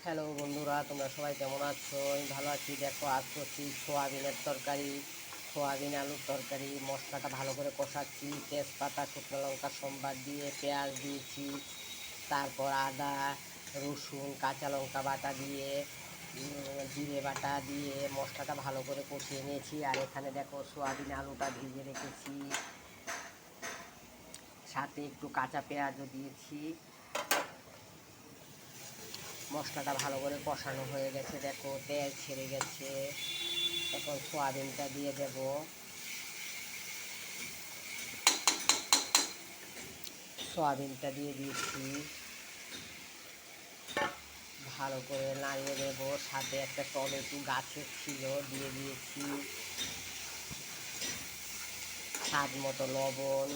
Hello বন্ধুরা, তোমরা সবাই কেমন আছো? আমি ভালো আছি। দেখো, আজ করছি সোয়াবিনের তরকারি, সোয়াবিন আলুর তরকারি। মশলাটা ভালো করে কষাচ্ছি, তেজপাতা, শুকনো লঙ্কা সম্বার দিয়ে পেঁয়াজ দিয়েছি, তারপর আদা, রসুন, কাঁচা লঙ্কা বাটা দিয়ে জিরে বাটা দিয়ে মশলাটা ভালো করে কষিয়ে নিয়েছি। আর এখানে দেখো, সোয়াবিন আলুটা ভেজে রেখেছি, সাথে একটু কাঁচা পেঁয়াজও দিয়েছি। মশলাটা ভালো করে কষানো হয়ে গেছে, দেখো তেল ছেড়ে গেছে। এখন সোয়াবিনটা দিয়ে দেব। সোয়াবিনটা দিয়ে দিয়েছি, ভালো করে নাড়িয়ে দেব। সাথে একটা টমেটো গাছের ছিল, দিয়ে দিয়েছি। স্বাদ মতো লবণ,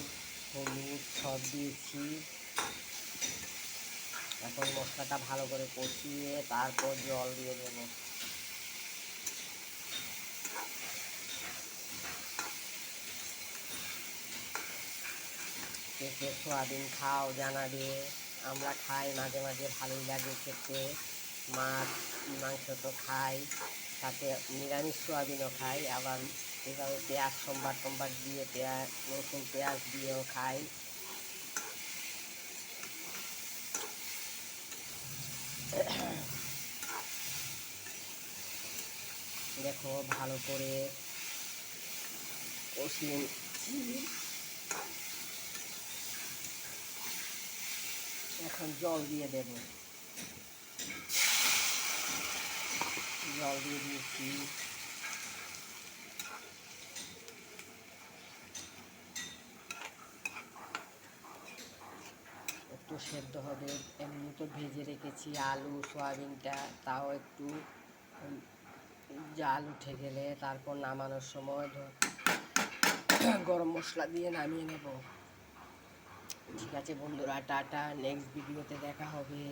হলুদ সব দিয়েছি। এখন মশলাটা ভালো করে কষিয়ে তারপর জল দিয়ে দেবো। কে কে সোয়াবিন খাও জানাবে। আমরা খাই, মাঝে মাঝে ভালোই লাগে খেতে। মাছ মাংস তো খাই, সাথে নিরামিষ সোয়াবিনও খাই, আবার এভাবে পেঁয়াজ সম্বার টম্বার দিয়ে পেঁয়াজ রসুন পেঁয়াজ দিয়েও খাই। দেখো ভালো করে কষিয়ে নিচ্ছি। এখন জল দিয়ে দেব। জল দিয়ে দিয়েছি। একটু সেদ্ধ হবে। এমনি তো ভেজে রেখেছি আলু সোয়াবিনটা, তাও একটু জাল উঠে গেলে তারপর নামানোর সময় গরম মশলা দিয়ে নামিয়ে নেব। ঠিক আছে বন্ধুরা, টাটা। নেক্সট ভিডিওতে দেখা হবে।